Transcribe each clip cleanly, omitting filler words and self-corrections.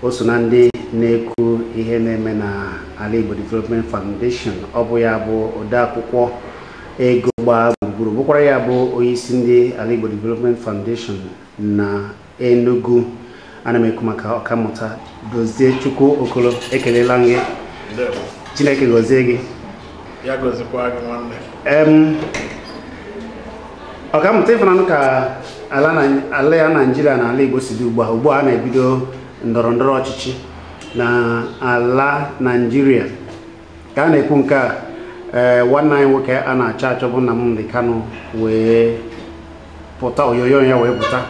Osunandi Neku ihe na-eme na Ala Igbo Development Foundation ọ bụ ya bụ odeakwụkwọ ego gbaa gburugburu bụkwara ya bụ onyeisi ndị Ala Igbo Development Foundation na Enugu. Ana m ekwu maka ọkammụta Gozie Chukwu Okolo, ekelela gị. Chineke gozie gị. Ya gozikwa gị nwanne. Ọkammụta ịfụnanụ ka ala ya Naịjirịa na ala Igbo si dị ugbu a na-ebido ndọrọndọrọ ọchịchị na ala Naịjirịa ka a na-ekwu nke a nwanne anyị nwoke a na-achọ bụ Nnamdi Kanu wee pụta oyoyo ya wee pụta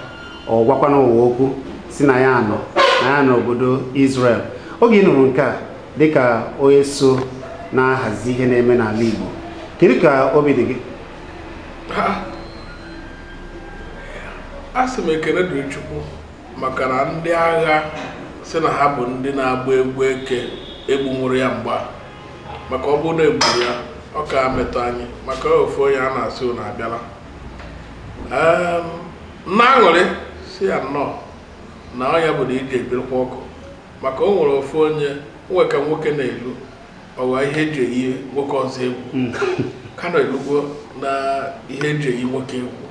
ọ gwakwana ụwa okwu si na ya anọ n'obodo Israel. Oge ị nụrụ nke a dịka onye so na-ahazi ihe na-eme n'ala Igbo, kedu ka obi dị gị? Asị m ekele dịrị Chukwu maka na ndị agha si na ha bụ ndị na-agba egwu eke egbunwuru ya mgba, maka ọ bụrụ na egburu ya ọ ka metụ anyị maka ofu onye a na-asị na abịala na-aṅụrị si ya nnọọ na ọnya bụ na iji ebirikwa ọkụ, maka o nwere ofu onye nwe ka nwoke na-elu ọwa ihe eji eyi nwoke ọzọ egwu ka na-elugwo na ihe eji eyi nwoke egwu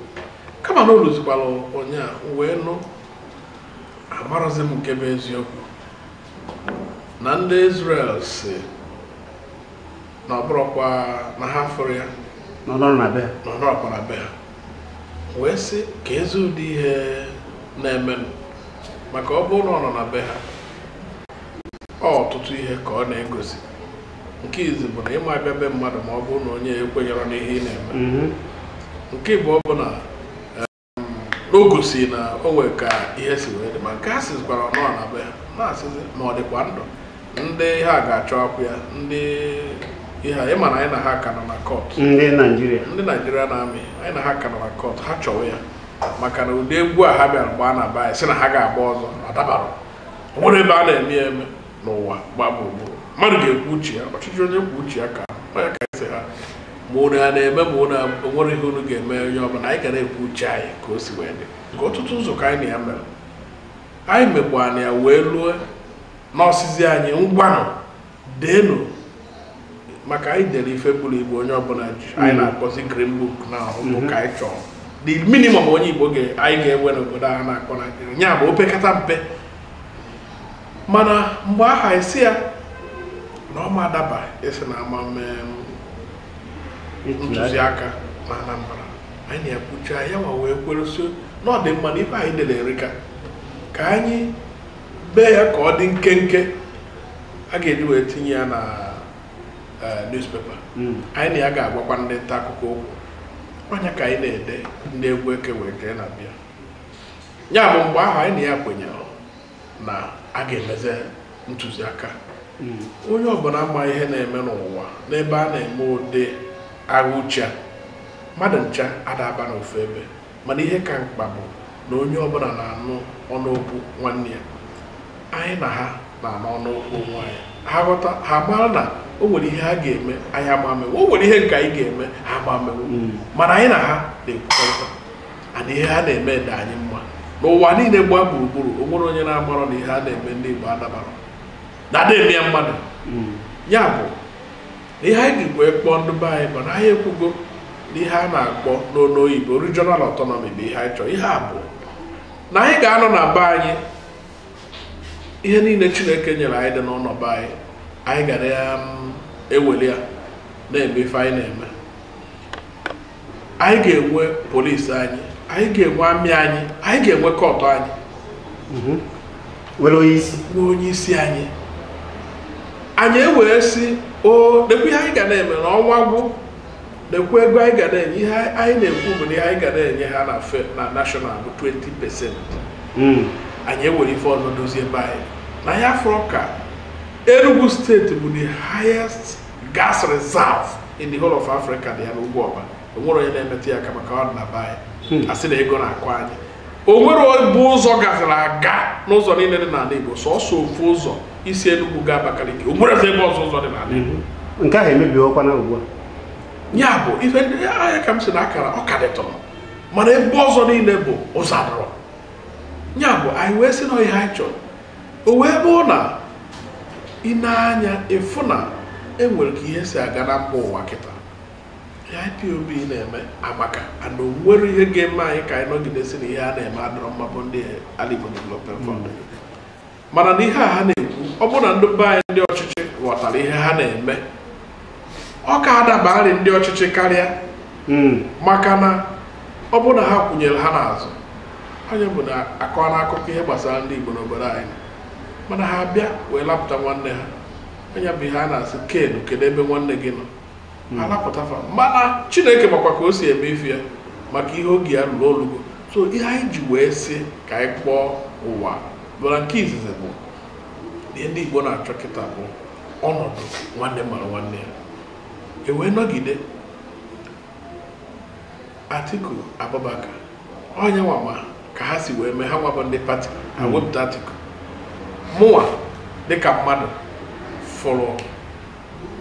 kama na oluzikwala onye a wee nụ amarozi m nke bụ eziokwu na ndị Israel si na ọbụrụkwa na ha fụrụ ya n'ọnọrọ na be ha wee sị ka ezi ụdị ihe na-eme maka ọ bụrụ na ọ nọ na be ha ọtụtụ ihe ka ọ na-egosi. Nke izi bụ na ịma abịa be mmadụ ma ọ bụrụ na onye ekwenyere n'ihe ị na-eme. Nke bụ ọ bụ na o gosi na o nwere ka ihe si wee dị, ma nke a sizikwara nọ na be ha na-asịzi ma ọ dịkwa ndụ ndị ha ga-achọ akwụ ya ndị ihe ịma na anyị na ha ka nọ na kọt, ndị Naịjirịa na-amị anyị na ha ka nọ na kọt, ha chọrọ ya maka na ụdị egwu a ha bịara gbaa na be anyị si na ha ga-agba ọzọ adabara nwere ebe a na-eme eme n'ụwa gbaa gburugburu. Mmadụ ga-ekwu uche ya, ọchịchị onye kwu uche ya ka onye ka esi ha ma unu ya na-eme ma unu nwere ihe unu ga-eme onye ọbụla anyị ga na-ekwu uche anyị ka o si wee dị. Ka ọtụtụ ụzọ ka anyị na ya mere anyị mekwa na ya wee lue n'ọsịzi anyị ngwanụ deenụ maka anyị dere ife buru ibu onye ọbụla ji anyị na-akpọzi green book na ọhụụ ka anyị chọrọ the minimum onye Igbo anyị ga-enwe n'obodo a na-akpọ Naịjirịa nya bụ opekata mpe. Mana mgbe aha esi ya na ọma adaba esi na ama ntụziaka na Anambra anyị na-ekwucha ya nwa wee kwere so na ọ dị mma na ife anyị dere erika ka anyị bee ya ka ọ dị nkenke a ga-eji wee tinye ya na newspaper. Anyị na ya ga-agwakwa ndị nta akụkọ okwu ọnya ka anyị na-ede ndị egwu eke wee jee na bịa ya bụ mgbe ahụ anyị na ya kwenyere na a ga-emeze ntụziaka. Onye ọbụla ama ihe na-eme n'ụwa n'ebe a na-eme ụdị agha uche mmadụ ncha adaba n'ofu ebe, mana ihe ka mkpa bụ na onye ọbụla na-anụ ọnụokwu nwanne ya. Anyị na ha na-anụ ọnụokwu onwe anyị, ha ghọta ha mara na o nwere ihe ha ga-eme anyị agbamewo, o nwere ihe nke anyị ga-eme ha agbamewo, mana anyị na ha na-ekwukọrịta ana ihe ha na-eme dị anyị mma n'ụwa niile gbaa gburugburu. O nwere onye na-amarọ na ihe ha na-eme ndị Igbo adabara na ada-eme ya mmadụ. Ya bụ ihe anyị ga-ekwe kpọọ ndị be anyị bụ na anyị ekwugo na ihe a na-akpọ n'olu oyibo regional autonomy bụ ihe anyị chọrọ. Ihe a bụ na anyị ga-anọ na be anyị, ihe niile Chineke nyere anyị dị n'ụlọ be anyị anyị gara ya eweli ya na-eme ife anyị na-eme. Anyị ga-enwe polisi anyị ga-enwe amị anyị ga-enwe kọtụ anyị nwere onye isi anyị ewee si o dekwa ihe anyị ga na-eme na ọnwa gwụ, dekwa ego anyị ga na-enye. Ihe anyị na-ekwu bụ na ihe anyị ga na-enye ha na national bụ 20%. Anyị ewere ife ọzọ dozie ebe anyị na ya fọrọ ka Enugu steeti bụ the highest gas reserve in the whole of Africa dị ya n'ugwu ọba. O nwere onye na-emetụ ya aka maka ọ dị na be anyị asị na ego na-akụ anyị. O nwere bụ ụzọ gaziri aga n'ụzọ niile dị n'ala Igbo sọsọ ofu ụzọ isi Enugu gaa Abakaliki. O nwere ebe ọzọ ụzọ dị n'ala Igbo. Nke ahụ emebiokwana ugbu a ya bụ ife ndị anya ka m si na akara ọ ka dịtọ mana ebe ọzọ niile bụ ụzọ adọrọ ya bụ anyị wee sị na ihe anyị chọrọ o wee bụ na ị na-anya ịfụ na enwere ka ihe si aga na mba ụwa kịta ya IPOB na-eme amaka ana o nwere ihe ga-eme anyị ka anyị nọgidesi na ihe a na-eme adọrọ mma bụ ndị Aligbo Development Fund mana na ihe a ha na-ekwu ọ bụ na ndị be anyị ndị ọchịchị ghọtara ihe ha na-eme ọ ka adabarị ndị ọchịchị karịa maka na ọ bụ na ha kwụnyere ha n'azụ onye bụ na akọwa n'akụkọ ihe gbasara ndị Igbo n'obodo anyị mana ha bịa wee lapụta nwanne ha onye bụ ihe a na-asị Kenu kedu ebe nwanne gị nọ alapụtafa mana Chineke makwa ka o si eme ife ya maka ihe oge ya ruru olugo so ihe anyị ji wee sị ka anyị kpọọ ụwa bụra nke izizi bụ ihe ndị Igbo na-achọ kịta bụ ọnọdụ nwanne mara nwanne ya ewee nọgide Atiku Abubakar onye nwama ka ha si wee mee ha nwabụ ndị pati ha wepụta Atiku mụnwa dịka mmadụ fụrụ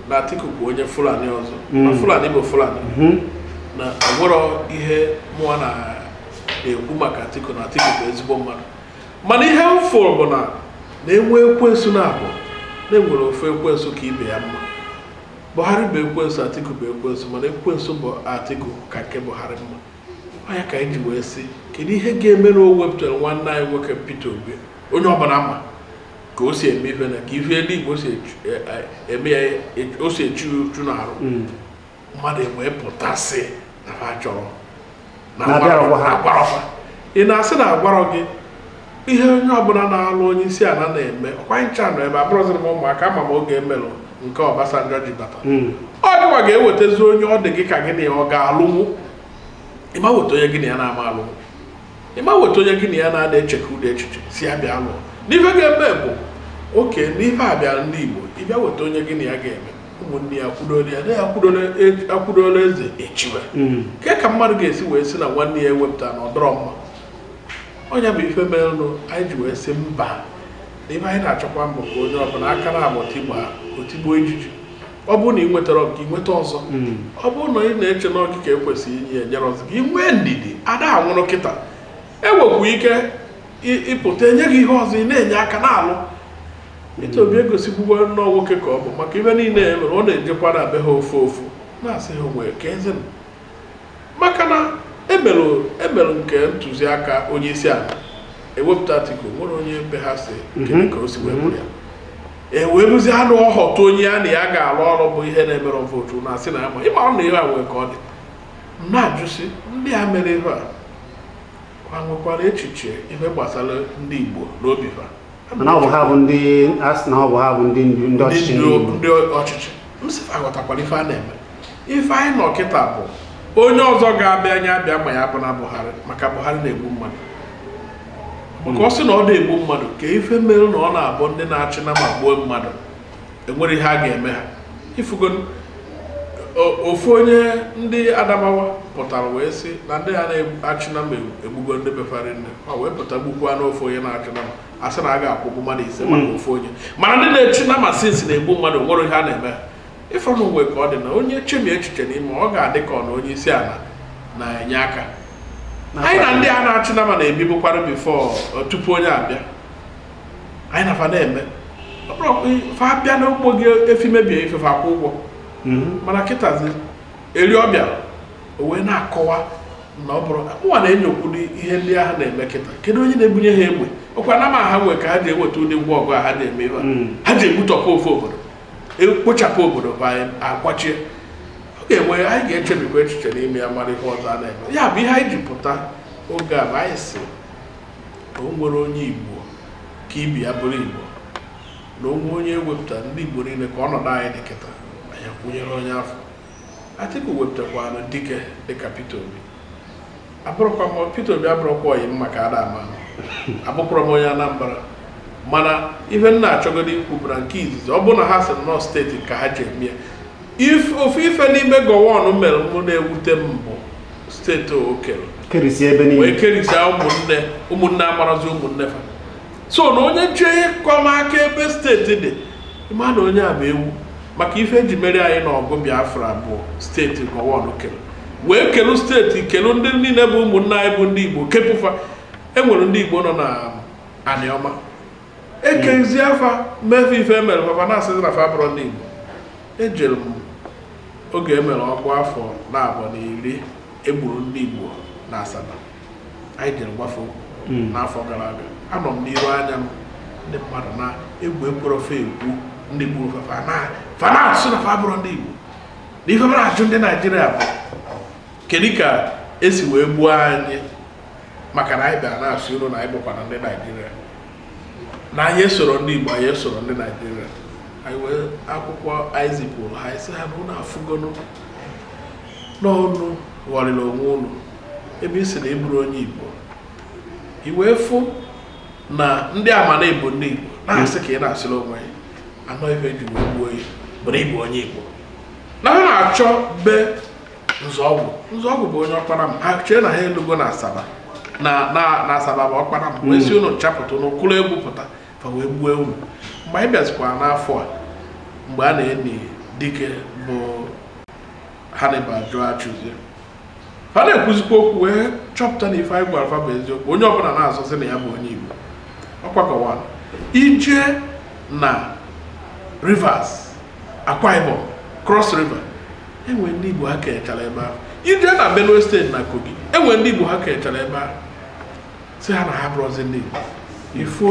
na Atiku bụ onye Fulani ọzọ na Fulani bụ Fulani na onwere ihe mụnwa na-ekwu maka Atiku na Atiku bụ ezigbo mmadụ mana ihe m fụrụ bụ na na-enwe ekwensu na-abụ na-enwere ofe ekwensu ka ibe ya mma Buhari bụ ekwensu Atiku bụ ekwensu mana ekwensu bụ Atiku ka nke Buhari mma onye ka anyị ji wee sị kedu ihe ga-eme na o wepụtara nwanne anyị nwoke Peter Obi onye ọbụla mma ka o si eme ife na ka ife ndị Igbo si eme ya o si echu n'arụ mmadụ wee pụtasị na ha chọrọ na agwarọfa ị na-asị na agwarọ gị ihe onye ọbụla na-alụ onye isi ala na-eme ọkwa ncha nọ ebe abụrụziri m ụmụaka ama m oge emelụ nke Obasanjo ji bata ọ dịwa ga-ewetazi onye ọ dị gị ka gị na ya ọ ga-alụnwu ịma weta onye gị na ya na-ama alụnwu ịma weta onye gị na ya na-ada echeka ụdị echiche si ya bịa lụọ n'ife ga-eme bụ oke n'ife a bịara ndị Igbo ịbịa weta onye gị na ya ga-eme ụmụnne ya kwudola ya na ya akwudola eze echiwe ke ka mmadụ ga-esi wee si na nwanne ya ewepụta na ọdọrọ mma onye bụ ife merenụ anyị ji wee sị mba n'ime anyị na-achọkwa mbụ ka onye ọbụla aka na-abụ otigbo ejiji ọ bụrụ na ị nwetara nke ị nweta ọzọ ọ bụrụ na ị na-eche na ọgị ka ekwesịghị inye enyere ọzọ gị nwee ndidi ada anwụrụ kịta ewekwu ike ịpụta enye gị ihe ọzọ ị na-enye aka na-alụ Peter Obi egosigbugbo nnọọ nwoke ka ọ bụ maka ibe niile e mere ọ na-ejekwa na be ha ofu ofu na-asị ha onwe ka eze maka na emelụ nke ntụziaka onye isi ala ewepụta Atiku nwere onye be ha si kedu ka o si wee bụrụ ya wee rụzie anụ ọhọtụ onye ya na ya ga-alụ ọrụ bụ ihe na-emere votu na-asị na ama ịma ọ na ihe a nwee ka ọ dị na-ajụsị ndị a mere ihe a nwekwara echiche ihe gbasara ndị Igbo n'obi ha na ọ bụ ha bụ ndị asị na ọ bụ ha bụ ndị ọchịchị m sị aghọtakwara ife a na-eme ife anyị nọ kịta bụ onye ọzọ ga-abịa anya abịa ma ya bụ na Buhari maka Buhari na-egbu mmadụ maka ọ sị na ọ na-egbu mmadụ ka ife mere na ọ na-abụ ndị na-achị na ma gbuo mmadụ enwere ihe a ga-eme ha ifugo ofu onye ndị Adamawa pụtara wee sị na ndị a na-achị na ma egbugo ndị befari nne ọ wee pụta gbukwa n'ofe onye na-achị na ma asị na a ga-akwụgbu mmadụ ise maka ofu onye mana ndị na-echi na ma sinsi na-egbu mmadụ nwere ihe a na-eme ha ịfọnụ mgbe ka ọ dị na onye chemi echiche n'ime ọ ga-adị ka ọ na onye isi ala na-enye aka anyị na ndị a na-achị na ma na-ebibukwara bifo tupu onye abịa anyị na fa na-eme fa abịa n'ugbo gị efi mebie ifefe akwụ ụgwọ mana kịtazi eri ọbịa o wee na-akọwa na ọ bụrụ nwa na-enyokwuru ihe ndị agha na-eme kịta kedu onye na-ebunye ha egbe ọkwa na ma ha nwee ka ha ji eweta ụdị ngwa ọgụ ha ji eme ha ji egbutọpụ ofe obodo ekpochapụ obodo akwachie ọ ga-enwe anyị ga-echebikwa echiche n'ime ya mara ihe ọzọ a na-eme ya bụ ihe anyị ji pụta oge a bụ anyị si na o nwere onye Igbo ka ibi ya bụrụ Igbo na onwe onye ewepụta ndị Igbo niile ka ọnọdụ anyị dị kịta anyị kwụnyere onye afọ Atiku wepụtakwana dike dịka Peter Obi abụrụkwa m Peter Obi abụrụkwa oyi m maka ada ama abụkwara m onye Anambra mana ife nna achọgodo ikwu bụ na nke izizi ọ bụ na ha si nọ steeti ka ha ji eme ofu ife n'ime gọwanụ mere mụ na-ewute m bụ steeti okere wee kerisia ụmụnne amarazi ụmụnne fa so na onye jee kọma aka ebe steeti dị ịma na onye a bụ ewu maka ife eji meri anyị n'ọgụ Biafra bụ steeti gọwanụ kelu wee kelu steeti kelu ndị niile bụ ụmụnne anyị bụ ndị Igbo kepụfa enwere ndị Igbo nọ na Anioma ekezi afa mefe ife emere papa na-asịzi na fabụrọ ndị Igbo ejere m oge emere ọgụ afọ na abụọ na iri egburu ndị Igbo na Asaba anyị jere gbafo n'afọ gara aga anọ m n'iru anya m ndị mmadụ na egwu ekwerofe egwu ndị gburu fa na-asụ na fabụrọ ndị Igbo na ife mara ajụ ndị Naijiria bụ kedu ka esi wee gbuo anyị maka na anyị bịara na-asụ uru na anyị bụkwa na ndị Naijiria na anyị esoro ndị Igbo anyị esoro ndị Naijiria anyị wee akwụkwọ anyị zipụrụ ha isi ha na ụlọ afụgonụ n'ọnụ ghọrịrị onwe ụlọ ebe isi na ịbụrụ onye Igbo i wee fụ na ndị amana Igbo ndị Igbo na-asị ka ị na-asịrị onwe ya anọ ife ji wee gbuo ya bụrụ Igbo onye Igbo na ha na-achọ be Nzọgwụ bụ onye ọkpara m ha chee na ha elugo na Asaba na Asaba bụ ọkpara m wee si ụnụ nchapụta n'ụkwụrụ egwu pụta fa wee gbuo unu mgbe anyị bịazikwara n'afọ a mgbe a na-eni dike bụ Hannibal Joachụzie ha na-ekwuzikwa okwu wee chọpụta na ife anyị gwara fa bụ eziokwu onye ọbụla na-azọzi na ya bụ onye Igbo ọkwakọwa ije na Rivers Akwa Ibom Cross River enwe ndị Igbo ha kechara ebe ahụ ije na Benue steeti na Kogi enwe ndị Igbo ha kechara ebe ahụ si ha na ha bụrụzi ndị Igbo ife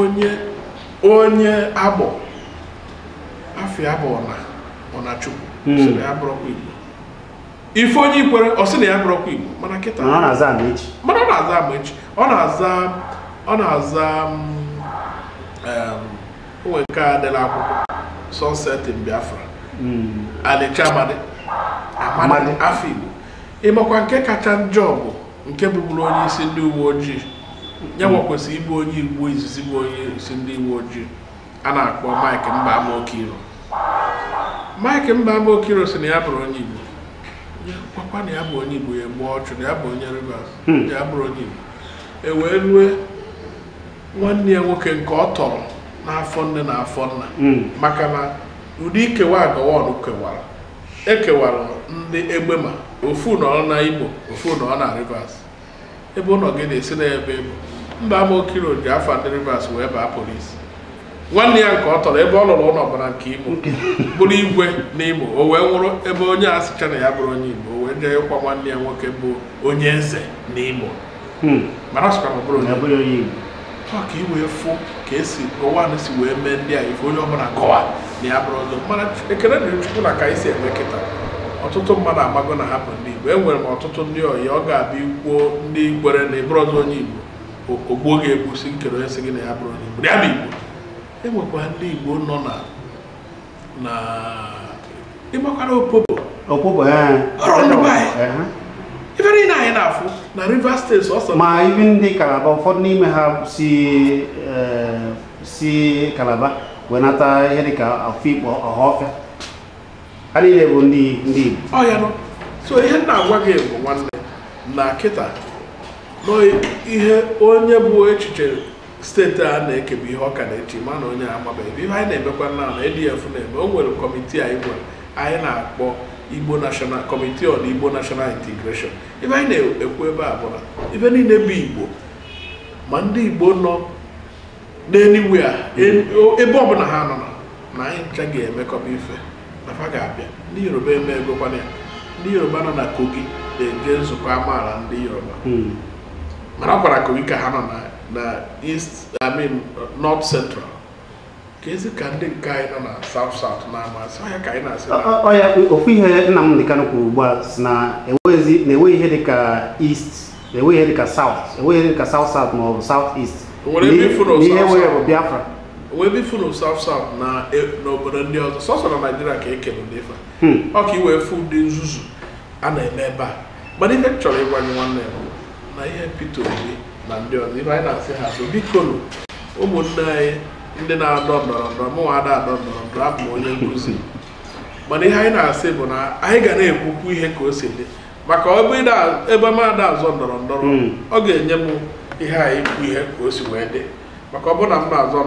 onye agbọ afọ ya bụ Ọnachukwu sị na ya bụrụkwa Igbo ife onye Ikwere ọ sị na ya bụrụkwa Igbo mana kịta ọ na-aza Amaechi ọ na-aza onwe nke a dịla akwụkwọ Sunset in Biafra Alecha Amadi afọ Igbo ịmakwa nke kacha njọ bụ nke bụbụrụ onye isi ndị uwe ojii ya nwekwesịrị ịbụ onye Igbo izizi bụ onye isi ndị uwe ojii a na-akpọ Mike Mbamokiro Mike Mbamokiro sị na ya bụrụ onye Igbo kwakwa na ya bụ onye Igbo ya gbuo ọchụ na ya bụ onye Rivers ya bụrụ onye Igbo ewee rue nwanne ya nwoke nke ọ tọrọ n'afọ nne na afọ nna maka na ụdị ikewa agọwọnụ ekewara ndị Egbema ofu nọ na Igbo ofu nọ na Rivers ebe ụlọ gị na-esi na ebe Igbo Mbamokiro ji afọ ndị Rivers wee baa polisi nwanne ya nke ọ tọrọ ebe ọ lụrụ ụlọ ọbara nke Imo bụrụ igwe n'Imo o wee nwụrụ ebe onye a sịcha na ya bụrụ onye Igbo o wee jee ịkwa nwanne ya nwoke bụ onye eze n'Imo mana ọsịkwa na ọ bụrụ onye Igbo ka i wee fụ ka esi gọwanụ si wee mee ndị a ife onye ọbụla gọwa na ya bụrụ ọzọ mana ekele dịrị Chukwu na ka anyị si eme kịta ọtụtụ mmadụ amago na ha bụ ndị Igbo enwere m ọtụtụ ndị ọyị ọ ga-abịa ikwuo ndị Ikwere na ịbụrụ ọzọ onye Igbo ogbuo ga-egbu si nkere onye sị gị na ya bụrụ onye Igbo ya bụ Igbo enwekwa ndị Igbo nọ na ịgbakwara Opobo ọrụ ndị anyị ife niile anyị na-afụ na Rivers State ọsọ ma ife ndị Kalaba ụfọdụ n'ime ha si Kalaba wee nata ihe dịka Afikpo Ọhafịa ha niile bụ ndị Igbo ọ ya nọ so ihe m na-agwa gị bụ nwanne na kịta nọ ihe onye bụ echiche steeti a na-ekebe ihe ọka na-eche ma na onye amabeghị ihe anyị na-emekwa na ADF na-eme o nwere kọmitii anyị na-akpọ Igbo National Committee on Igbo National Integration ife anyị na-ekwu ebe a bụ na ife niile bụ Igbo ma ndị Igbo nọ n'anywhere ebe ọbụla ha nọ na anyị ncha ga-emekọba ife na fa ga-abịa ndị Yoruba eme egokwana ya ndị Yoruba nọ na Kogi na-eje nzukọ amaala ndị Yoruba mana ọ gwara Kogi ka ha nọ na North Central ka ezi ka ndị nke anyị nọ na South na-amasị ọya ka anyị na-asị ọya ofu ihe Nnamdi Kanu kwuru ugbu a si na enweghị ihe dịka East enweghị ihe dịka South enweghị ihe dịka South ma ọ bụ South East ihe enweghị bụ Biafra onwe ebe ifu South na n'obodo ndị ọzọ sọsọ na Naịjirịa ka ekele ndị ife ọ ka iwee fụ ndị nzuzu a na-eme ebe a mana ihe chọrọ ịgwanye nwanne ya na ihe Peter Obi na ndị ọzọ ife anyị na-asị ha so biko ụmụnne anyị ndị na-adọ ndọrọndọrọ mụnwa ada adọ ndọrọndọrọ abụ onye nkụzi mana ihe anyị na-asị bụ na anyị ga na-ekwukwu ihe ka o si dị maka ebe m ada azọ ndọrọndọrọ ọ ga-enye m ihe anyị kwu ihe ka o si wee dị maka ọ bụ na m na-azọ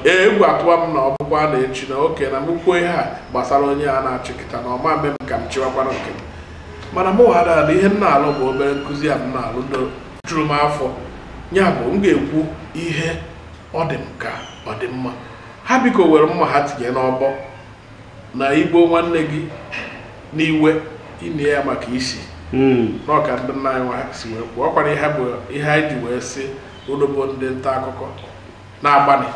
egwu atụwa m na ọbụbụ a na-echi na oke na m kwuo ihe a gbasara onye a na-achịkịta na ọma mme m ka m chiwakwara nke m mana m ghara na ihe m na-alụ bụ obere nkụzi a m na-alụ juru m afọ ya bụ m ga-ekwu ihe ọ dị m ka ọ dị mma ha biko were mma ha tinye n'ọbọ na igbo nwanne gị n'iwe inye ya maka isi n'ọka ndị nna anyị nwa si wee kwuo ọkwara ihe anyị ji wee sị ụlọ bụ ndị nta akụkọ na-agbanị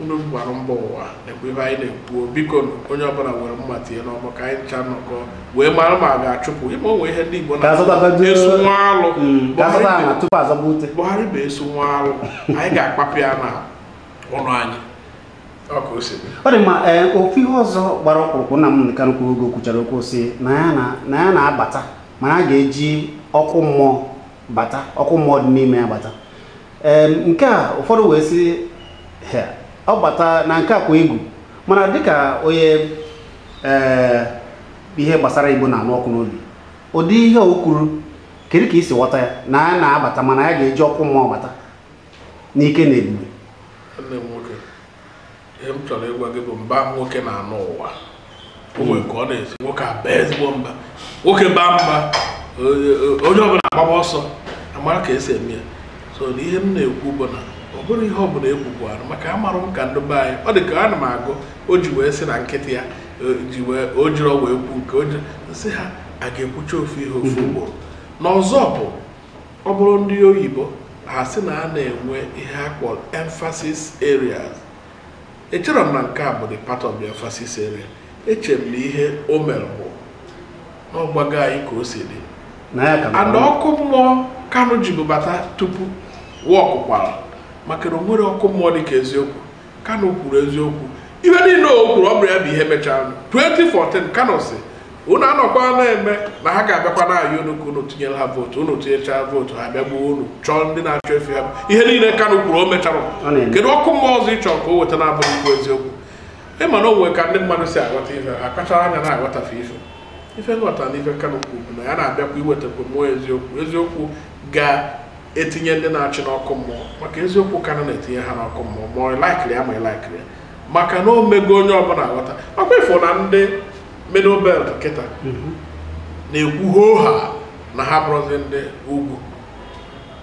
unu gbara mbọ ụwa na-ekwu ihe anyị na-ekwu biko onye ọbụla were mma tinye n'ọbọ ka anyị ncha nnọkọ wee mara ma a ga-achụpụ ime onwe ihe ndị Igbo na-esu nwa alụ Buhari bụ esu nwa alụ anyị ga-akpapụ ya na ụlọ anyị ọ dị ma ofu ihe ọzọ gbara ọkpụrụkpụ na m nka nkwu oge kwuchara okwu si na ya na-abata mana a ga-eji ọkụ mmụọ bata ọkụ mmụọ dị n'ime ya bata nke a ụfọdụ wee sị ọ bata na nke a kwa egwu mana dịka onye ihe gbasara Igbo na-anụ ọkụ n'obi ụdị ihe o kwuru kedu ka isi ghọta ya na ya na-abata mana ya ga-eji ọkụ mmụọ bata n'ike na ebube ihe m chọrọ ịgwa gị bụ mba nwoke na-anụ ụwa onwe ka ọ na-esi nwoke abịa ezigbo mba nwoke baa mba onye ọbụla agbaba ọsọ amara ka esi eme ya so na ihe m na-ekwu bụ na ọ bụrụ ihe ọbụla ekwukwarụ maka amarụ m ka ndị be anyị ọ dị ka ana m agụ o ji wee sị na nkịtị ya o jiri wee kwu nke o ji sị ha a ga-ekwucha ofu ihe ofu ugboro n'ọzọ bụ ọ bụrụ ndị oyibo ha sị na a na-enwe ihe a kpọrọ emphasis areas echere m na nke a bụ the part of the emphasis area eche m na ihe o mere bụ n'ọgbago anyị ka o si dị and ọkụ mmụọ Kanu ji bụbata tupu wọkụkwara maka na o nwere ọkụ mmụọ dị ka eziokwu Kanu kwuru eziokwu ihe niile o kwuru ọ bụrụ ya bụ ihe mechara 2014 Kanu si unu anọkwa na-eme na ha ga-abịakwa na ayị unu ka unu tinyere ha vootu unu tinyechaa vootu ha bịa gbuo unu chọọ ndị na-achọ efe ha ihe niile Kanu kwuru o mechara kedu ọkụ mmụọ ọzọ ịchọ ka o weta na-abụghị ikwu eziokwu ịma na o nwere ka ndị mmadụ si aghọta ife ha kpachara anya na-aghọtafe ife nghọta na ife Kanu kwuru na ya na-abịakwa iwetakwa mmụọ eziokwu ga-etinye ndị na-achị n'ọkụ mmụọ maka eziokwu Kanu na-etinye ha n'ọkụ mmụọ ma ọ laikiri ya ma ị laikiri ya maka na o mego onye ọbụla aghọta ọkwa ifo na ndị middle belt kịta na-ekwu hoha na ha bụrụzi ndị ugwu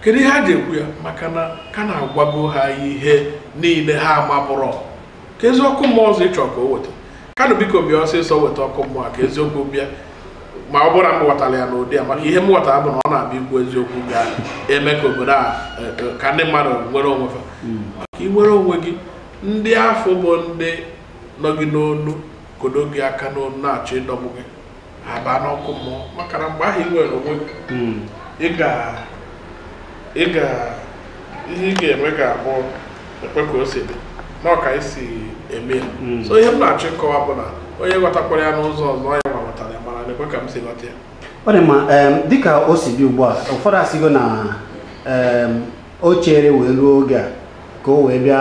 kedu ihe ha ji ekwu ya maka na Kanu agwago ha ihe niile ha amabụrụ ka ezi ọkụ mmụọ ọzọ ịchọ ka o weta Kanu biko bịa ọsịsọ weta ọkụ mmụọ ka eziokwu bịa ma ọ bụrụ na m ghọtara ya n'ụdị a maka ihe m ghọtara bụ na ọ na-abịa ikwu eziokwu ga-eme ka obodo a ka ndị mmadụ nwere onwe ha maka inwere onwe gị ndị afọ bụ ndị nọ gị n'onu kodo gị aka n'onu na-achọ ịdọgbu gị ha baa n'ọkụ mmụọ maka na mgbe ahụ ị nwere onwe gị ihe ị ga-eme ga-abụ ekwe ka o si dị n'ọka isi eme so ihe m na-achọ ịkọwa bụ na onye ghọtakwara ya n'ụzọ ọzọ onye nwa ghọtara ya mana na-ekwe ka m si ghọta ya ọ dị mma dịka o si dị ugbu a ụfọdụ asịgo na o chere wee ruo oge a ka o wee bịa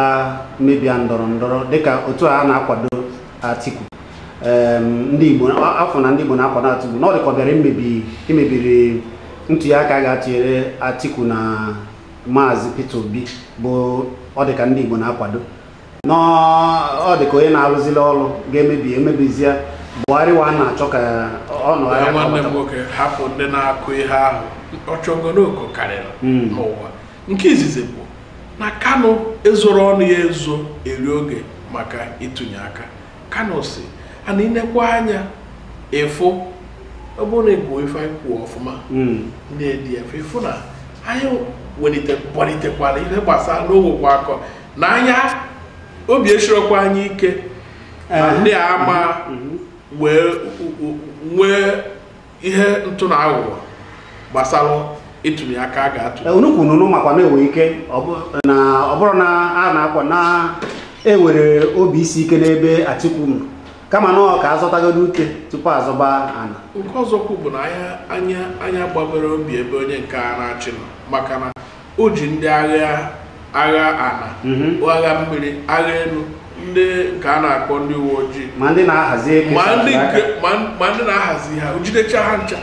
mebia ndọrọ ndọrọ dịka otu a na-akwado Atiku ndị Igbo afọ na ndị Igbo na-akwado Atiku na ọ dịka ọ bịara imebiri ntuli aka ga-atụnyere Atiku na Maazị Peter Obi bụ ọ dịka ndị Igbo na-akwado ọ dịka onye na-arụzili ọrụ ga-emebizie Buhari wa na-achọ ka ọ nọ ya nwanne m nwoke hapụ ndị na-akụ ihe ahụ ọchọngoloko karịrị n'ụwa nke izizi bụ na Kanu ezoro ọnụ ya ezo eri oge maka ịtụnye aka Kanu si ana inekwa anya ịfụ ọ bụrụ na ịgụ ife anyị kwuo ọfụma ndị EDF ịfụ na anyị welitekwara ihe gbasara n'owekwa akọ na anya obi eshirokwa anyị ike ndị ama wee nwee ihe ntụ na aghụghọ gbasara ịtụnye aka a ga-atụ unu kwuru makwa na-enwe ike ọ bụrụ na a na-akwa na ewere obi isi ike n'ebe Atiku nọ kama na ọ ka azọtagodo ute tupu azọba ana nke ọzọkwu bụ na anya gbabere obi ebe onye nke a na-achị nọ maka na o ji ndị agha ana agha mmiri agha elu ndị nke a na-akpọ ndị uwe ojii ma ndị na-ahazi ha ojidecha ha ncha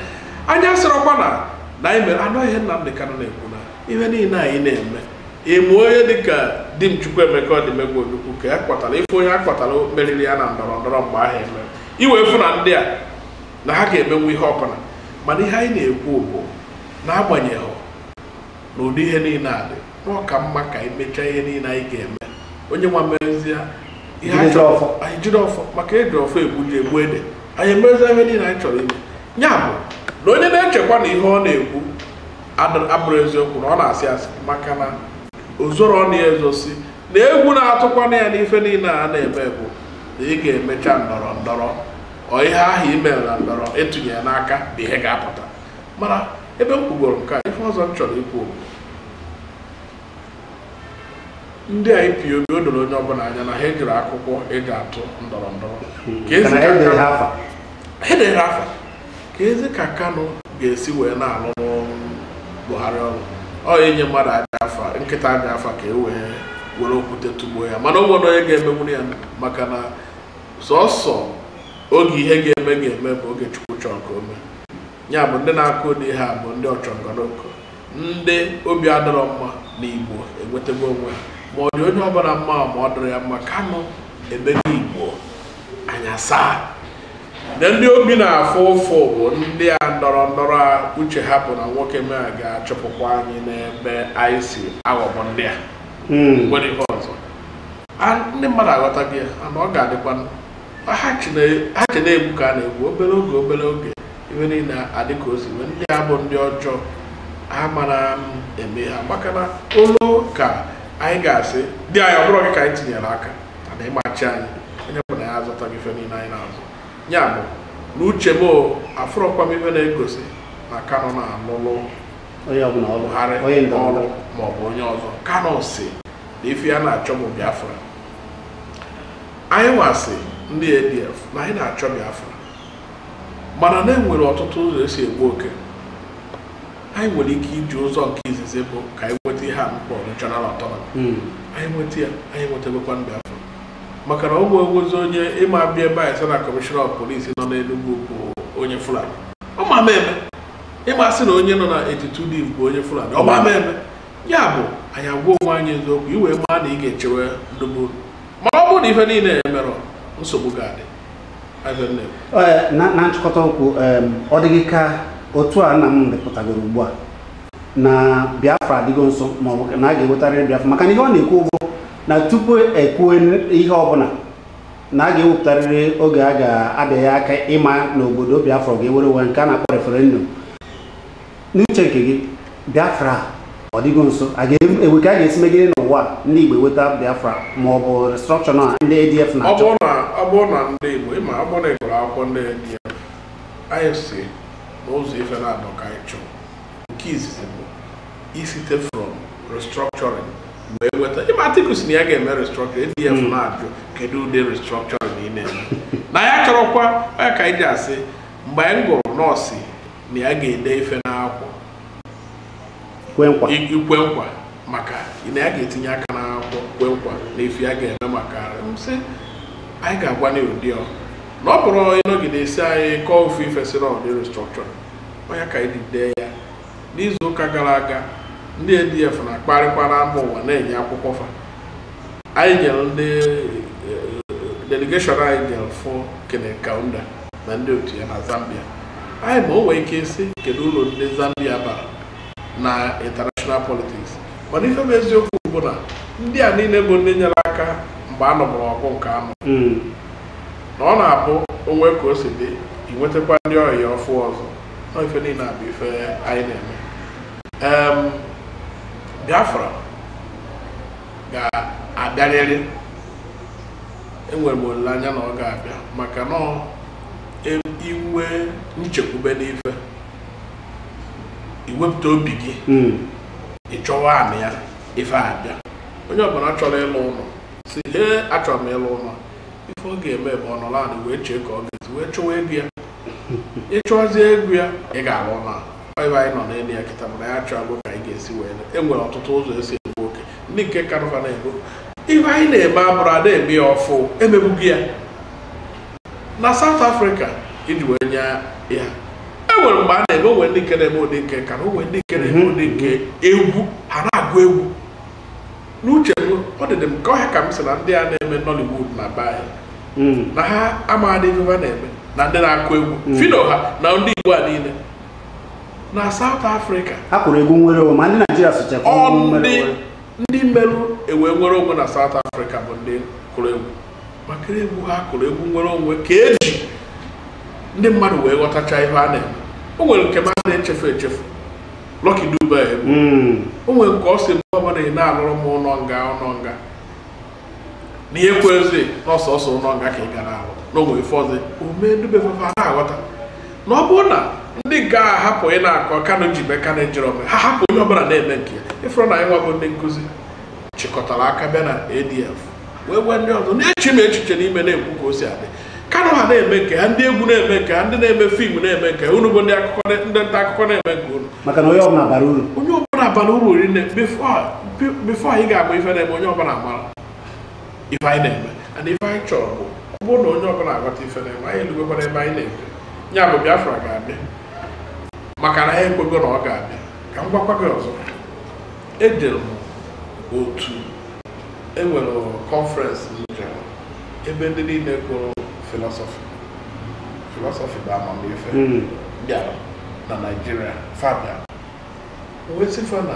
anya sịrọkwa na anyị mere anụ ihe Nnamdi Kanu na-ekwu na ihe niile anyị na-eme eme onye dịka di m Chukwuemeka Odimegwu Ojukwu ka ya kpọtara ife onye akpọtara meriri ya na ndọrọ ndọrọ mgbe ahụ emere iwe efu na ndị a na ha ga-emenwu ihe ọbụla mana ihe anyị na-ekwu bụ n'agbanyeghị n'ụdị ihe niile a dị n'ọka mma ka anyị mechaa ihe niile anyị ga-eme onye nwa mezie ihe anyị chọrọ anyị jiri ọfọ maka eji ọfọ egbuji egbu ede anyị emezie ihe niile anyị chọrọ ime ya bụ na onye na-echekwa na ihe ọ na-ekwu abụrụ eziokwu na ọ na-asị asị maka na ozoro ọ na-ezosi na egwu na-atụkwana ya n'ife niile a na-eme bụ na ị ga-emecha ndọrọ ndọrọ ọ ihe ahụ imere na ndọrọ etinye n'aka bụ ihe ga-apụta mana ebe m kwugoro nke a ife ọzọ m chọrọ ikwu ndị IPOB o doro onye ọbụla anya na ha ejiri akwụkwọ eji atụ ndọrọ ndọrọ edere afa ka ezi ka Kanu ga-esi wee na-alụ Buhari ọrụ ọ enye mmadụ aja afa nkịta aja afa ka e wee were okwute tugbuo ya mana o nwere onye ga-emenwu ya maka na sọsọ oge ihe ga-eme bụ oge Chukwu chọrọ ka o mee ya bụ ndị na-akụ ụdị ha bụ ndị ọchọngọrọko ndị obi adọrọ mma na Igbo enwetago onwe ma ọ dị onye ọbụla mma ma ọ dịrị ya mma Kanu ebe n'Igbo anya saa na ndị obi na-afụ ụfụ bụ ndị a ndọrọ ndọrọ a uche ha bụ na nwoke mee ga-achụpụkwa anyị n'ebe anyị si aghọgbọ ndị a nwere ihe ọzọ ndị mmadụ aghọtaghị ya na ọ ga-adịkwa ha chi na-egbu ka a na-egbu obere oge iwe niile adị ka o si wee ndị a bụ ndị ọjọọ ha mara eme ha maka na olu ka anyị ga-asị dị anyị ọ bụrụ gị ka anyị tinyere aka na ịmachi anyị onye bụ na ya azụtaghị ife niile anyị na-azụ ya bụ n'uche m afụrọkwa m ife na-egosi na Kanu na-alụlụ Buhari ọrụ maọbụ onye ọzọ Kanu si na ife ya na-achọ bụ Biafra anyị nwasị ndị ADF na anyị na-achọ Biafra mana na-enwere ọtụtụ ụzọ esi egbu oke anyị nwere ike iji ụzọ nke izizi bụ ka anyị nweta ihe a mkpọ regional autonomy anyị nweta ya anyị nwetagokwa Biafra maka na ụmụ enwezi onye ịma bịa ebe anyị sị na Commissioner of Police nọ n'Enugu bụ onye Fulani ọ ma eme ịma sị na onye nọ na 82 Div bụ onye Fulani ọ ma eme ya bụ anyị agwa onwe anyị eziokwu iwe maa na ị ga-echewe ndụbụ mana ọ bụrụ na ife niile emerọ nsogbu ga-adị na nchịkọta okwu ọ dịghị ka otu a nna m depụtagoro ugbu a na Biafra adịgo nso ma ọ bụ na a ga-ewetarịrị Biafra maka na ihe ọ na-ekwu bụ na tupu ekwuo ihe ọbụla na a ga-ewepụtarịrị oge a ga-abịaghị aka ịma n'obodo Biafra ga-ewere uwe nke a na-akpọ referendum n'uche nke gị Biafra ọ dịgo nso ewe ka a ga-esi megide n'ụwa ndị Igbo eweta Biafra ma ọ bụ restructure na ndị ADF na-achọ ọ bụrụ na ndị Igbo ịma ọ bụrụ na ịgụrụ akwụkwọ ndị ADF anyị si n'ụzọ ife na-adọ ka anyị chọrọ nke izizi bụ isite from restructuring wee weta ịma Atiku na ya ga-eme restructuring ADF na-ajụ kedu ụdị restructuring ị na-eme na ya chọrọkwa ya ka anyị ji asị mgbe anyị gụrụ nọọsụ na ya ga-ede ife n'akwụkwọ ikwe nkwa maka na ya ga-etinye aka n'akwụkwọ kwe nkwa na ife ya ga-eme maka sị anyị ga-agwa n'ụdị na ọ bụrụ ịnọgide esi anyị kọọ ofu ife si na ụdị restructuring onye ka anyị dee ya n'izu ụka gara aga ndị ADF na-akparịkwa na mba ụwa na-enye akwụkwọ fa anyị nyere ndị delegation anyị nyere fụ Kenneth Kaunda na ndị otu ya na Zambia anyị ma o nwee ike isi kedu ụlọ ndị Zambia bara na international politics mana ife bụ eziokwu bụ na ndị a niile bụ ndị nyere aka mgbe a nọbụrụ ọgụ nke anọ na ọ na-abụ onwe ka o si dị inwetakwa ndị ọhịa ọfụ ọzọ na ife niile abụ ife anyị na-eme Biafra ga-abịarịrị enwere m olileanya na ọ ga-abịa maka na inwe nchekwube n'ife iwepụta obi gị ịchọwa anị ya ife abịa onye ọbụla chọrọ ịlụ ụlọ si achọrọ m ịlụ ụlọ ife ọ ga-eme bụ ọnọrọ anị wee chee ka ọ ga-esi wee chọwa ego ya ịchọwazie ego ya ị ga-alụ ụlọ ebe anyị nọ n'elu ya kịta mana ya chọọ ka anyị ga-esi wee enwere ọtụtụ ụzọ esi egbu oke ndị nke Kanụva na-ego ife anyị na-eme abụrụ ada eme ya ọfụ emegbughị ya na South Africa iji wee nye ya enwere mgbe a na-eme onwe ndị nke na-eme ụdị nke ka onwe ndị nke na-eme ụdị nke egwu ha na-agụ egwu n'uche m ọ dị m ka ọhịa ka m sị na ndị a na-eme Nollywood na baị na ha amaghị ife ha na-eme na ndị na-akụ egwu fido ha na ndị Igbo a niile na South Africa ha kụrụ egwu nwere onwe ma ndị Naịjirịa sochakwa ndị merụ ewe nwere onwe na South Africa bụ ndị kụrụ egwu maka egwu ha kụrụ egwu nwere onwe ka eji ndị mmadụ wee ghọtacha ihe a na-eme. O nwere nke ma na-echefu echefu Lucky Dube egwu o nwere nke ọ sị mgbe ọbụla ị na-alụrụ m ụlọ nga na ihe kwezi n'ọsọsọ ụlọ nga ka ị gara ahụ n'onwe ife ọzọ ome Dube fefa na-aghọta na ọ bụrụ na ndị ga ahapụ ị na-akọ Kanu ji mee Kanu ejere ome ha hapụ onye ọbụla na-eme nke ya ịfụrụ na anyị nwa bụ ndị nkụzi chịkọtara aka bịa na ADF wee gwa ndị ọzọ na-echi m echiche n'ime na-ekwu ka o si adị Kanu ha na-eme nke ha ndị egwu na-eme nke ha ndị na-eme fiimu na-eme nke unu bụ ndị nta akụkọ na-eme nke unu maka na onye ọbụla bara uru rinne bifo anyị ga-agba ife na-eme onye ọbụla mara ife anyị na-eme and ife anyị chọrọ bụ ọ bụrụ na onye ọbụla aghọta ife na-eme anyị elugokwara ebe anyị na-eme ya bụ Biafra ga-abịa maka na ha ekwego na ọ ga-abịa ka m gwakwa gị ọzọ ejere m otu enwere kọnferensị njem ebe ndị niile gụrụ filọsọfị bụ amamife bịara na Naịjirịa fabia wesifa na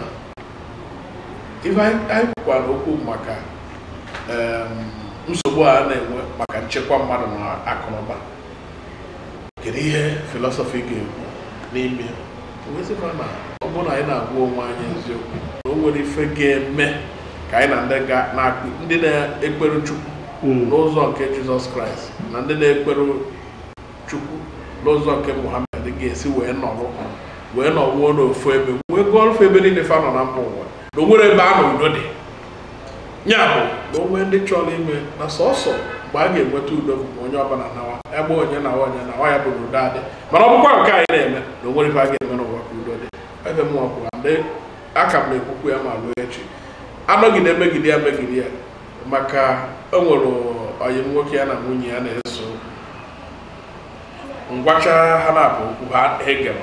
ife anyị kwukwara okwu maka nsogbu a na-enwe maka nchekwa mmadụ na akụnụba kedu ihe filọsọfị ga-ekwu n'ime wesifa na ọ bụrụ na anyị na-agwa onwe anyị eziokwu na o nwere ife ga-eme ka anyị na ndị na-ekpere Chukwu n'ụzọ nke Jizọs Kraịst na ndị na-ekpere Chukwu n'ụzọ nke Muhammad ga-esi wee nọwuo n'ofu ebe wee gụọ ebe niile fa nọ na mba ụwa na o nwere ebe a na udo dị ya bụ na onwe ndị chọrọ ime na sọsọ mgbe a ga-enweta udo bụ onye ọbụla nawa ebe onye na onye ya bụ na udo adị mana ọ bụkwa nke anyị na-eme na o nwere ebe a ga-eme n'ụwa ka udo dị ebe m ọbụla ndị aka m na-ekwukwu ya ma ruo echi anọgide megide ya maka o nwere onye nwoke ya na nwunye ya na-eso ngwacha ha na-abụ okwu ha egere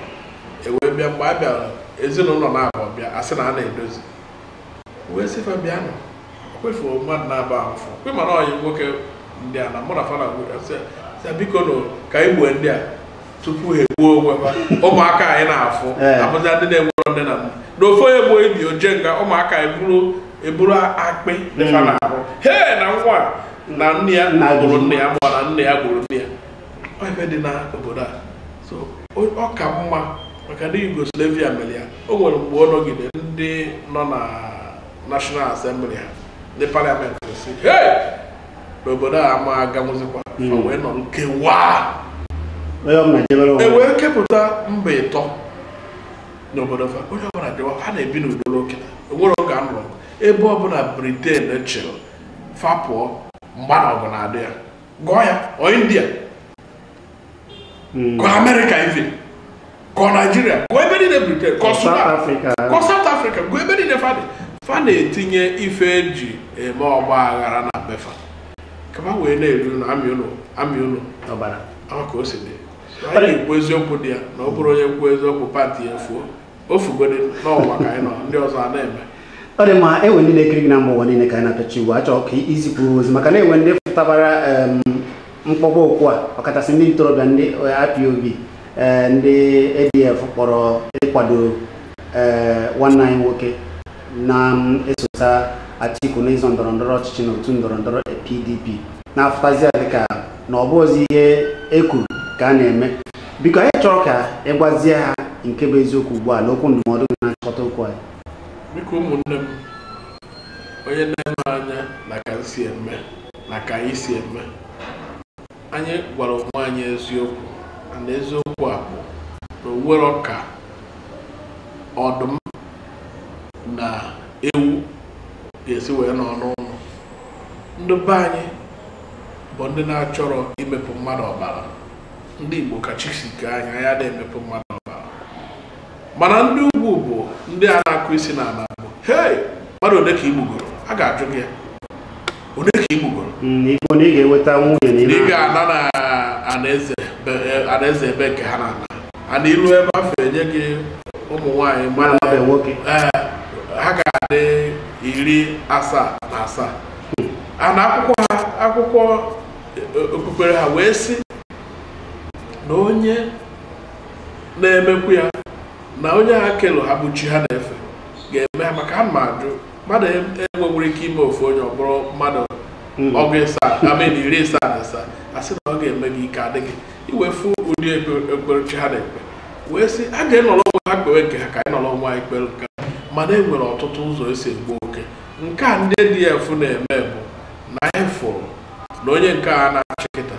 ewee bịa mgbe a bịara ezinụlọ na-abụ bịa asị na a na-edozi wee sifa bịa nọ okwefu mmadụ na-aba ahụfụ kwe mana onye nwoke ndị a na mụ na fana gwa biko nọ ka anyị gbuo ndị a tupu ha egbuo onwe ha ụmụaka anyị na-afụ abụzi ndị na-enwero ndị na ofe onye gbuo ibi oje nga ụmụaka eburu akpị dịfa na-arụ he na nwa na nne ya gburu nne ya ma na nne ya gburu nne ya ebe dị n'obodo a so ọ ka mma maka ndị Yugoslavia mere ya o nwere mgbe ọ nọgide ndị nọ na National Assembly ha ndị Parliament si n'obodo a ama aganwụzikwa wee nọ nkewa ewee kepụta mba ịtọ n'obodo fa onye ọbụla dịwa ha na-ebi n'udo oke enwere oge anụrụ ebe ọbụla Britain chịrị fapụọ mgbada ọgụ na-adị ya gụọ ya ọ India gụọ America even gụọ Nigeria gụọ ebe niile Britain gụọ Sudan gụọ South Africa gụọ ebe niile fa na-etinye ife eji eme ọgba aghara na befa kama wee na-eru na amị unu ọbara ka o si dị anyị na-ekwu eziokwu dị ya na ọ bụrụ onye kwuo eziokwu pati ya fuo ofugode n'ọnwa ka anyị nọ ndị ọzọ a na-eme ọ dị ma enwe ndị na-ekiri gị na mba ụwa niile ka anyị na-apịachi ugwu achọ ka izipụ ozi maka na enwe ndị fụtabara mkpọkpọ okwu a ọkachasị ndị ntorobịa ndị IPOB ndị ADF kpọrọ ịkwado nwanne anyị nwoke na-esota Atiku n'ịzọ ndọrọndọrọ ọchịchị na otu ndọrọndọrọ PDP na-afụtazi dịka na ọ bụghịzi ihe ekwuru ka a na-eme biko anyị chọrọ ka ịgwazie ha nke bụ eziokwu ugbu a na okwu ndụmọdụ na-achịkọta okwu anyị biko ụmụnne m onye na-eme anya na ka m si eme na ka anyị si eme anyị gwara onwe anyị eziokwu na eziokwu a bụ na onwere ọka ọdụm na ewu ga-esi wee nọ n'ụlọ ndị be anyị bụ ndị na-achọrọ imepụ mmadụ ọbara ndị Igbo ka chisike anya ya na-emepụ mmadụ ọbara mana ndị ugwu bụ ndị a na-akụ isi n'ala bụ hei mmadụ ole ka igbugoro a ga-ajụ gị ya ole ka igbugoro Igbo na ị ga-eweta nwunye na ị ga-ana na anaeze ebe nke ha na-ana ana iru ebe afọ enye gị ụmụ nwaanyị nwoke ha ga-adị 17 a na akwụkwọ okpukpere ha wee sị na onye na-emekwu ya na onye ha kelu ha bụ chi ha na-efe ga-eme ha maka ha mmadụ enwewere ike ime ofu onye ọ bụrụ mmadụ ọgụ ịsa amen 70 asị na ọ ga-eme gị ike adịghị iwefu ụdị ekpere chi ha na-ekpe wee sị a ga-enọrọ onwe ha kpewe nke ha ka anyị nọrọ onwe anyị kpere nke mana e nwere ọtụtụ ụzọ esi egbu oke nke a ndị DF na-eme bụ na anyị fụrụ na onye nke a na-achị kịta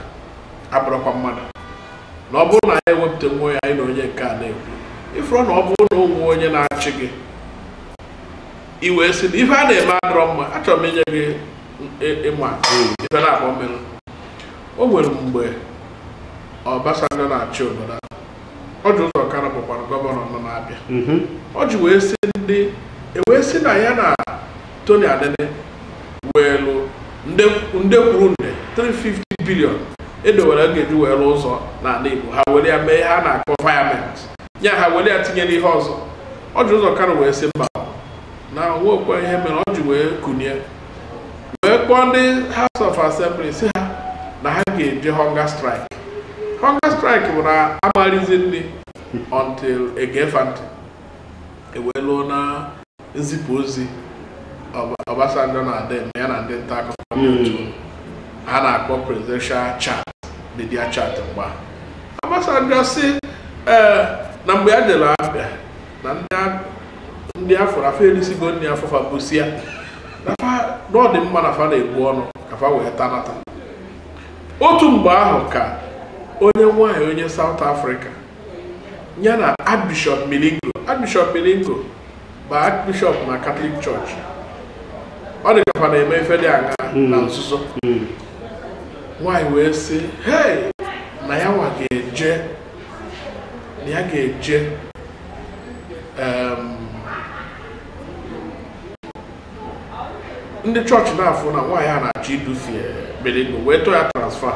abụrụkwa mmadụ na ọ bụrụ na anyị ewepụta nwe ya anyị na onye nke a na-ekwu ịfụrụ na ọ bụrụ na onwe onye na-achị gị iwe sị na ife a na-eme adọrọ mma achọrọ m inye gị ịma ife na-akpọ mmiri o nwere mgbe Obasanjo na-achị obodo Ọjị Ụzọ Kanụ bụkwara gọvanọ nọ n'Abịa ọ ji wee sị na ya na Tony Adeni weelu nde kwuru nde 350 bilion edowere ga-eji wee lụ ụzọ n'ala Igbo ha were ya mee ha na-akpọ viament nya ha were ya tinye n'ihe ọzọ Ọjị Ụzọ Kanụ wee sị mba na nwekwa ihe mere ọ ji wee kunie wee kpọọ ndị House of Assembly si ha na ha ga-eje hunger strike bụ na amalizi nri until egefa ntị ewelu na nzipụ ozi Obasanjo na-adị ya na ndị nta akụkọ ha na-akpọ presidential chat media chat mgbe Obasanjo si na mgbe ya jere Abịa na ndị afọ afọ elisigo ndị afọ fabusia na ọ dị mma na fa na-egbu ọnụ ka fa wee tanata otu mgbe ahụ ka onye nwanyị onye South Africa ya na Archbishop Milingo bụ Archbishop na Catholic Church ọ dị ka fa na-eme ife dị anya na nzuzo nwanyị wee sị hey na ya nwa ga-eje ndị chọọchị na-afụ na nwaanyị a na-achọ idufie Milingo wee tụọ ya transfer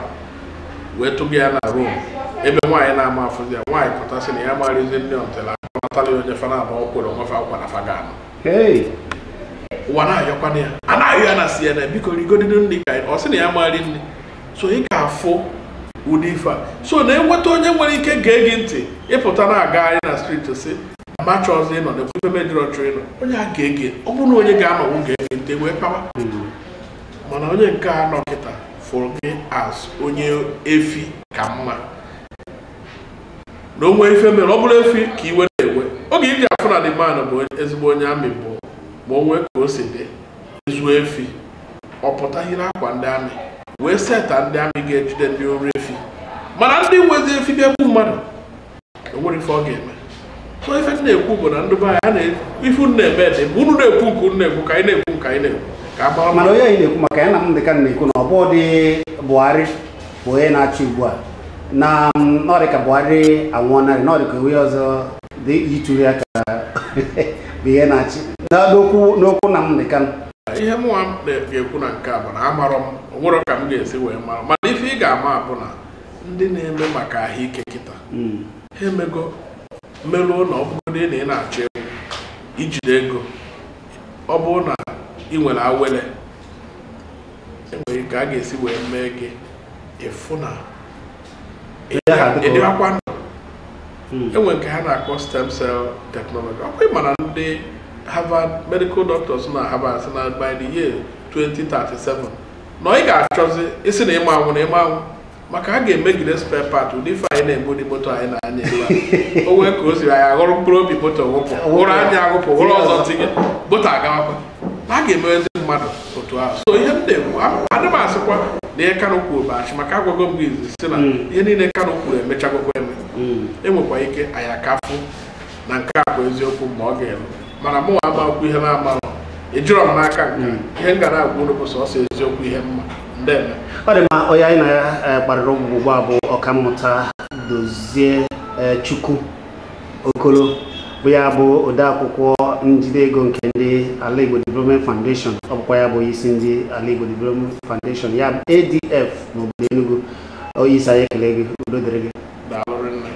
wee tụga ya na Rome ebe nwaanyị na-ama afụzi ya nwaanyị pụtasị na ya marịzi ndị ọntela akọnatala onye fana agba ọkwere onwefe akwa na faganụ ụwa na-ayọkwana ya a na-ayọ ya na CNN biko rigodide ndị ka ọ sị na ya marị nri so ị ga-afụ ụdị ife a so na-enweta onye nwere ike gee gị ntị ịpụta na-agagharị na street si macha ọzọ ịnọ na ekwufe mejọrọ chọrọ ịnọ onye a ga-ege ọ bụrụ na onye ga-anọwụ gee gị ntị wee pawa mana onye nke a nọ kịta fụrụ gị as onye efi ka mma na onwe ife mere ọ bụrụ efi ka iwe na-ewe oge iji afụ na dịmanụ bụ ezigbo onye amị bụ ma o nwee ka o si dị ezuo efi ọ pụta yiri akwa ndị amị wee seta ndị amị ga-ejide ndị ọrụ efi mana ndị nwezi efi ga-egbu mmadụ enwere ife ọ ga-eme so ife na-ekwu bụ na ndị be anyị ife unu na-eme dị bụ unu na-ekwu nke unu na-ekwu ka anyị na-ekwu nke anyị na-ekwu mana onye anyị na-ekwu maka ya na Nnamdi Kanu na-ekwu na ọ bụ dị Buhari bụ onye na-achị ugbu a na ọ dị ka Buhari anwụọnarị na ọ dị ka onye ọzọ dị yitụrụ ya ka bụ ihe na-achị n'okwu Nnamdi Kanu ihe mụnwa ga-ekwu na nke a bụ na amarọ m onwere ka m ga-esi wee mara mana ife ị ga-ama bụ na ndị na-eme maka ahụike kịta ha emego mmeruo na ọbụgodị na ị na-achọ ego ijide ego ọ bụrụ na ị nwere awele enwere ka a ga-esi wee mee gị ịfụ na ịdịghakwa ndụ enwe nke ha na-akpọ stem cell technology ọkwa mana ndị Harvard medical doctors na Harvard na by the year 2037 na ị ga-achọzi isi na ịma anwụ na ịma anwụ maka a ga-emegide spare part ụdị ife anyị na-egbu dị moto anyị na-anya ebe o nwee ka o siri anyị aghọrọ mkpụrụ obi moto wụpụ hụrụ anya aghụpụ hụrụ ọzọ tinye moto agawakwa na a ga-emewezi mmadụ otu ahụ so ihe m na-ekwu adị m asịkwa na ihe Kanu kwuru bụ achị maka agwago m gị izi si na ihe niile Kanu kwuru emechagokwa eme enwekwa ike anyị akafụ na nke a bụ eziokwu ma ọ ga-elu mana mụ ama okwu ihe na-ama ejụrọ m n'aka nke ihe m ga na-agwa unu bụ sọsọ eziokwu ihe mma ndeme ọ dị ma onye anyị na-akparịrị ugbu a bụ ọkammụta Dozie Chukwu Okolo bụ ya bụ odeakwụkwọ njide ego nke ndị Ala Igbo Development Foundation ọ bụkwa ya bụ isi ndị Ala Igbo Development Foundation ya bụ ADF n'obodo Enugu onye isi anyị ekele gị udo dịrị gị daalụ nne